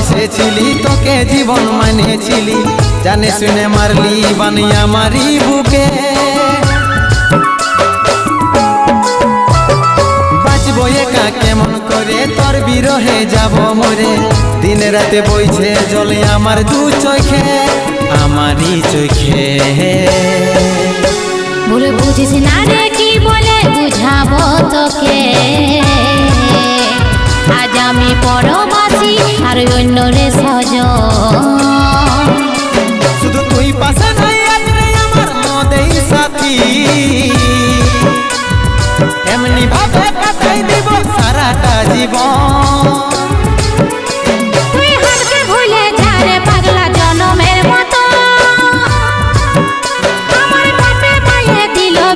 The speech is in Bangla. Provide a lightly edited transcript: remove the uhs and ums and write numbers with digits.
ভালোবেসেছিলি, তোকে জীবন মানেছিলি, জানে শুনে মারলি বানিয়া মারি বুকে। বাঁচবো একা কেমন করে, তোর বিরহে যাব মরে, দিন রাতে বইছে জলে আমার দু চোখে, আমারই চোখে। বলে বুঝিস না রে কি বলে বুঝাবো তোকে, আজ আমি পরবাসী আর অন্য রে সজন। শুধু তুই পাশে নাই আজ রে আমার মদেই সাথী, এমনি ভাবে কাটাই দিব সারাটা জীবন।